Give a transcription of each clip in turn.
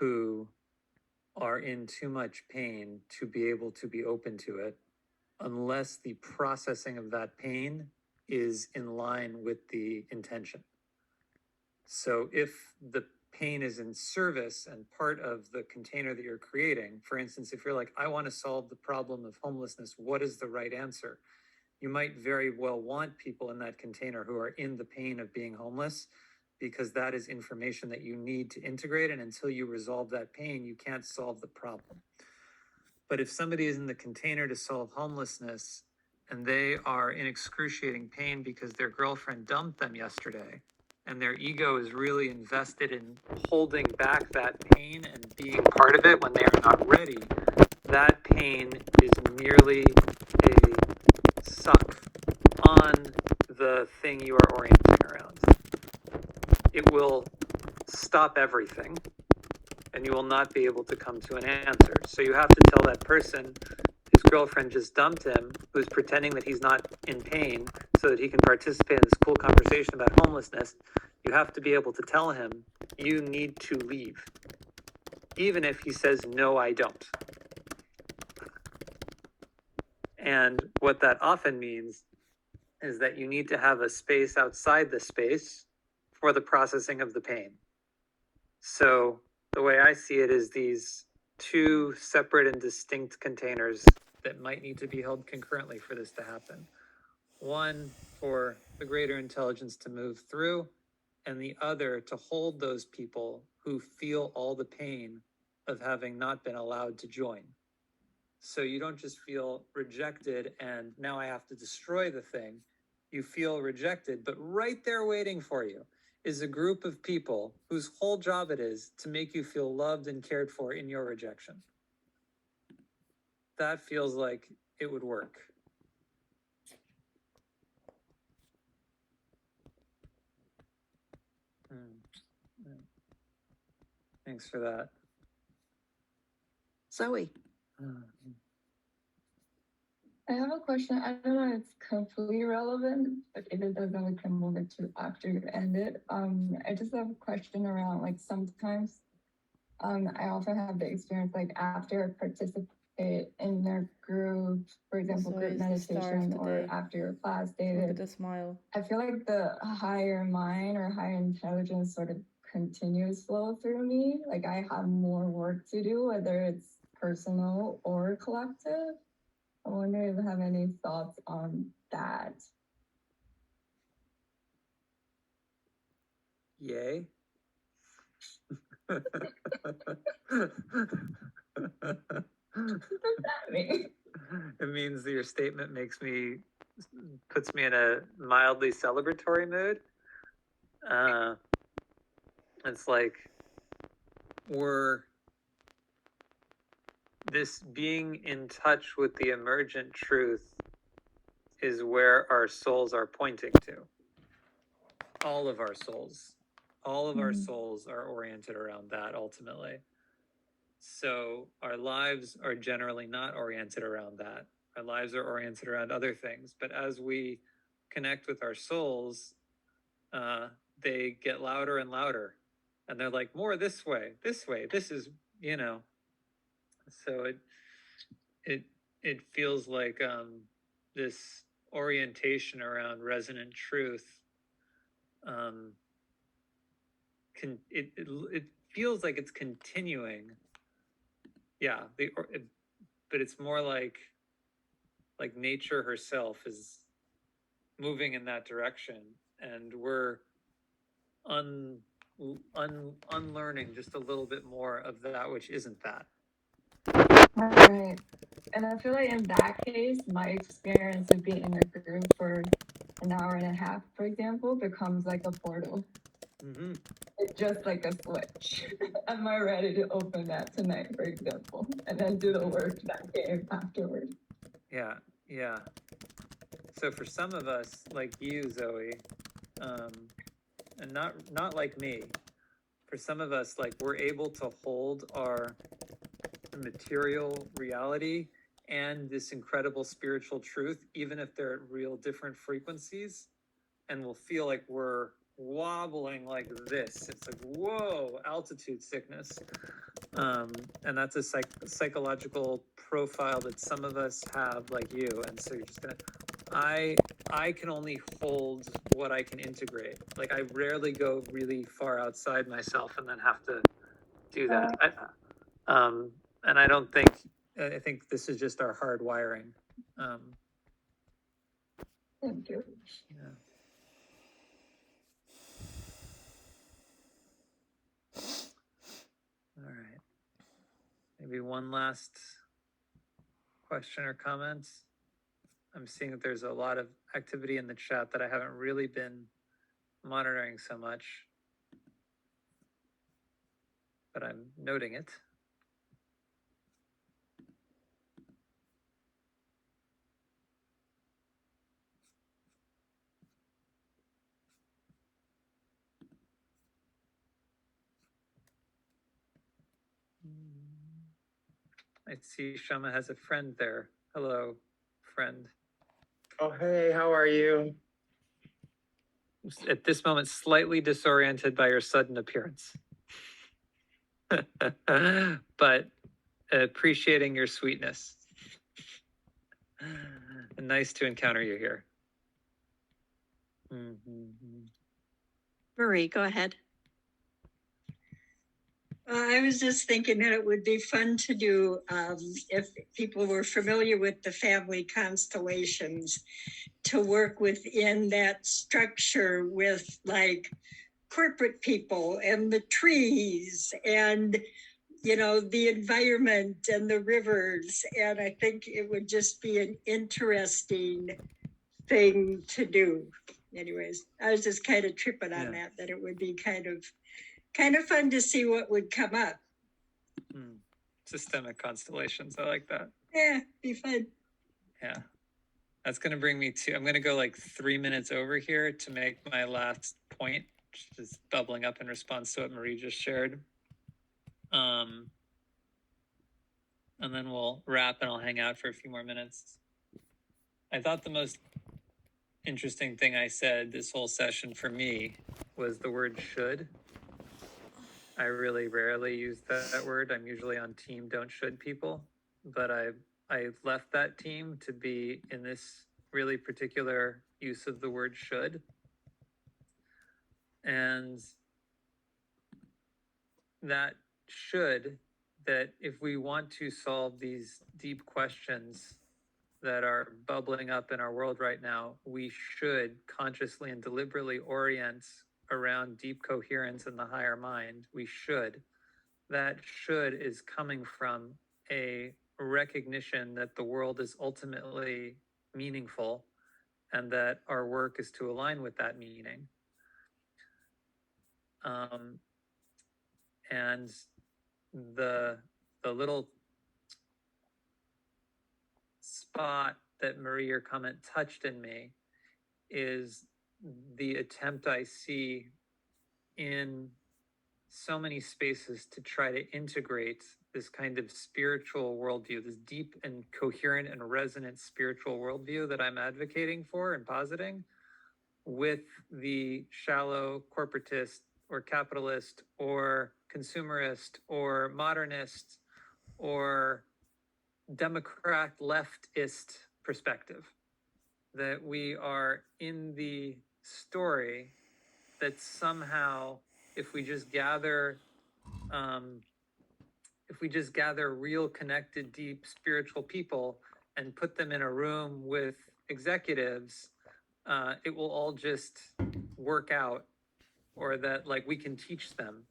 who are in too much pain to be able to be open to it unless the processing of that pain is in line with the intention. So if the pain is in service and part of the container that you're creating, for instance, if you're like, I want to solve the problem of homelessness, what is the right answer? You might very well want people in that container who are in the pain of being homeless, because that is information that you need to integrate. And until you resolve that pain, you can't solve the problem. But if somebody is in the container to solve homelessness and they are in excruciating pain because their girlfriend dumped them yesterday, and their ego is really invested in holding back that pain and being part of it when they are not ready, that pain is merely a suck on the thing you are orienting around. It will stop everything and you will not be able to come to an answer. So you have to tell that person whose girlfriend just dumped him, who's pretending that he's not in pain so that he can participate in this cool conversation about homelessness, you have to be able to tell him, you need to leave. Even if he says, no, I don't. And what that often means is that you need to have a space outside the space for the processing of the pain. So the way I see it is these two separate and distinct containers that might need to be held concurrently for this to happen. One for the greater intelligence to move through, and the other to hold those people who feel all the pain of having not been allowed to join. So you don't just feel rejected and now I have to destroy the thing. You feel rejected, but right there waiting for you is a group of people whose whole job it is to make you feel loved and cared for in your rejection. That feels like it would work. Thanks for that. Zoe. I have a question. I don't know if it's completely relevant, but if it doesn't, we can move it to after you end it. I just have a question around like sometimes I often have the experience like after I participate in their group, for example, Zoe group is the star of meditation the or day. after your class, Look at David. the smile. I feel like the higher mind or higher intelligence sort of continues flow through me. Like I have more work to do, whether it's personal or collective. I wonder if you have any thoughts on that. Yay. What does that mean? It means that your statement puts me in a mildly celebratory mood. It's like we're this being in touch with the emergent truth is where our souls are pointing to. All of our souls are oriented around that ultimately. So our lives are generally not oriented around that. Our lives are oriented around other things. But as we connect with our souls, they get louder and louder. And they're like, more this way, this is, so it feels like this orientation around resonant truth it feels like it's continuing. Yeah, but it's more like nature herself is moving in that direction, and we're unlearning just a little bit more of that which isn't that. Right. And I feel like in that case, my experience of being in a group for an hour and a half, for example, becomes like a portal. Mm-hmm. It's just like a switch. Am I ready to open that tonight, for example, and then do the work that came afterwards? Yeah. So for some of us, like you, Zoe, and not like me, for some of us, like we're able to hold our material reality and this incredible spiritual truth, even if they're at real different frequencies, and we'll feel like we're wobbling like this. It's like, whoa, altitude sickness. And that's a psychological profile that some of us have, like you. And so you're just gonna, I can only hold what I can integrate. Like I rarely go really far outside myself and then have to do that. And I don't think, I think this is just our hard wiring. Thank you. Yeah. All right. Maybe one last question or comment. I'm seeing that there's a lot of activity in the chat that I haven't really been monitoring so much, but I'm noting it. I see Shama has a friend there. Hello, friend. Oh, hey, how are you? At this moment, slightly disoriented by your sudden appearance. But appreciating your sweetness. Nice to encounter you here. Marie, go ahead. I was just thinking that it would be fun to do if people were familiar with the family constellations, to work within that structure with like corporate people and the trees and the environment and the rivers. And I think it would just be an interesting thing to do. Anyways, I was just kind of tripping on that it would be kind of fun to see what would come up. Systemic constellations. I like that. Yeah, be fun. Yeah. That's going to bring me to, I'm going to go like 3 minutes over here to make my last point, which is bubbling up in response to what Marie just shared. And then we'll wrap and I'll hang out for a few more minutes. I thought the most interesting thing I said this whole session for me was the word should. I really rarely use that word. I'm usually on team don't should people, but I left that team to be in this really particular use of the word should. And that should, that if we want to solve these deep questions that are bubbling up in our world right now, we should consciously and deliberately orient around deep coherence in the higher mind. We should. That should is coming from a recognition that the world is ultimately meaningful and that our work is to align with that meaning. And the little spot that Marie, your comment touched in me is the attempt I see in so many spaces to try to integrate this kind of spiritual worldview, this deep and coherent and resonant spiritual worldview that I'm advocating for and positing, with the shallow corporatist or capitalist or consumerist or modernist or Democrat leftist perspective. That we are in the story that somehow, if we just gather real connected deep spiritual people and put them in a room with executives, it will all just work out, or that like we can teach them.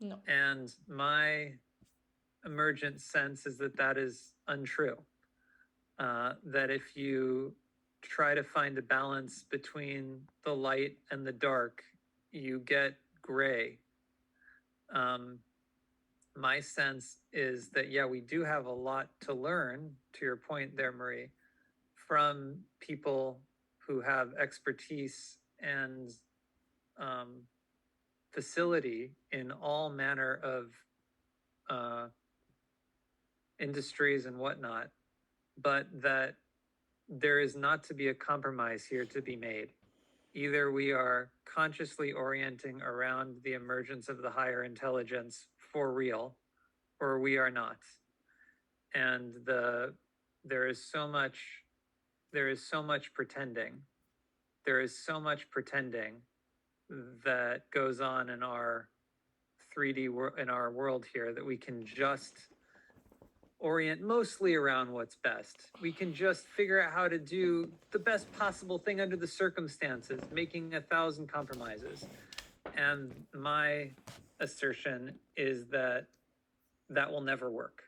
No. And my emergent sense is that that is untrue. That if you try to find a balance between the light and the dark, you get gray. My sense is that, yeah, we do have a lot to learn, to your point there, Marie, from people who have expertise and facility in all manner of industries and whatnot, but that there is not to be a compromise here to be made. Either we are consciously orienting around the emergence of the higher intelligence for real, or we are not. And there is so much pretending. There is so much pretending that goes on in our 3D in our world here that we can just orient mostly around what's best. We can just figure out how to do the best possible thing under the circumstances, making 1,000 compromises. And my assertion is that that will never work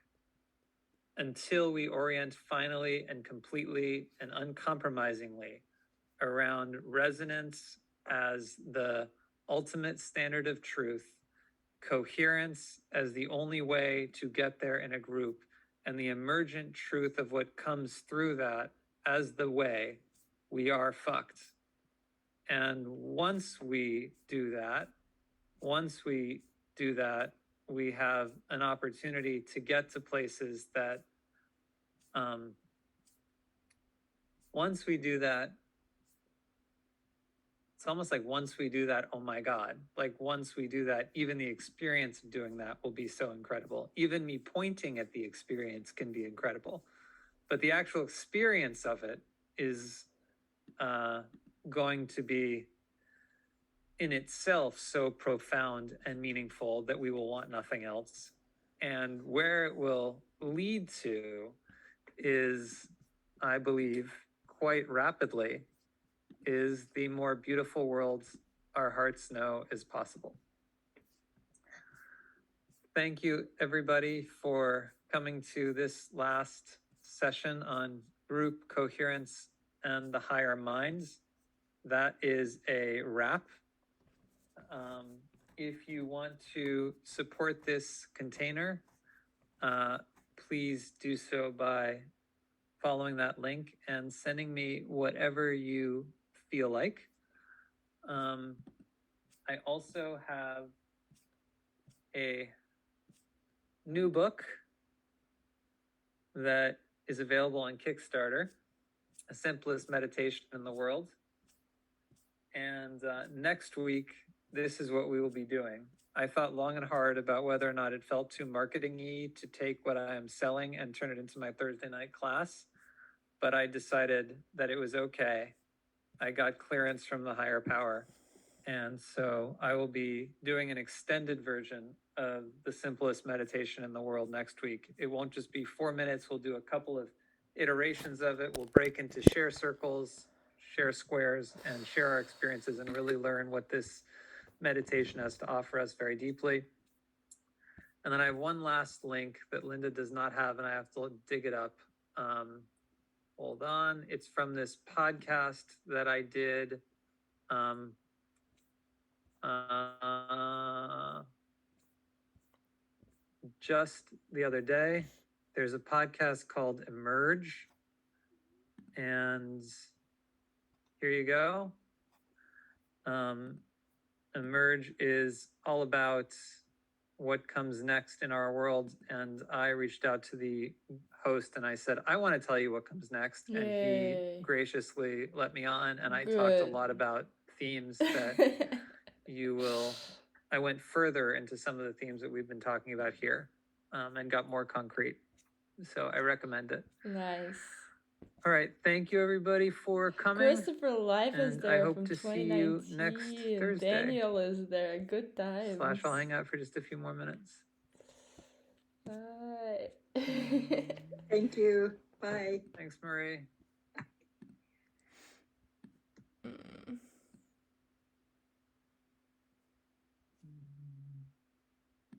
until we orient finally and completely and uncompromisingly around resonance as the ultimate standard of truth, coherence as the only way to get there in a group, and the emergent truth of what comes through that as the way, we are fucked. And once we do that, we have an opportunity to get to places that, once we do that, it's almost like once we do that, oh my God, like once we do that, even the experience of doing that will be so incredible. Even me pointing at the experience can be incredible. But the actual experience of it is going to be in itself so profound and meaningful that we will want nothing else. And where it will lead to is, I believe, quite rapidly, is the more beautiful world our hearts know is possible. Thank you, everybody, for coming to this last session on group coherence and the higher minds. That is a wrap. If you want to support this container, please do so by following that link and sending me whatever you feel like. I also have a new book that is available on Kickstarter, The Simplest Meditation in the World. And next week, this is what we will be doing. I thought long and hard about whether or not it felt too marketing-y to take what I am selling and turn it into my Thursday night class, but I decided that it was okay. I got clearance from the higher power. And so I will be doing an extended version of The Simplest Meditation in the World next week. It won't just be 4 minutes. We'll do a couple of iterations of it. We'll break into share circles, share squares, and share our experiences and really learn what this meditation has to offer us very deeply. And then I have one last link that Linda does not have, and I have to dig it up. Hold on. It's from this podcast that I did just the other day. There's a podcast called Emerge, and here you go. Emerge is all about what comes next in our world, and I reached out to the host and I said, I want to tell you what comes next. Yay. And he graciously let me on, and I talked a Good. lot about themes that I went further into some of the themes that we've been talking about here, and got more concrete. So I recommend it. Nice. All right. Thank you, everybody, for coming. Christopher Life is And I there hope from to see you 2019. next Thursday. Daniel is there. Good times. / I'll hang out for just a few more minutes. Bye. Thank you. Bye. Thanks, Marie.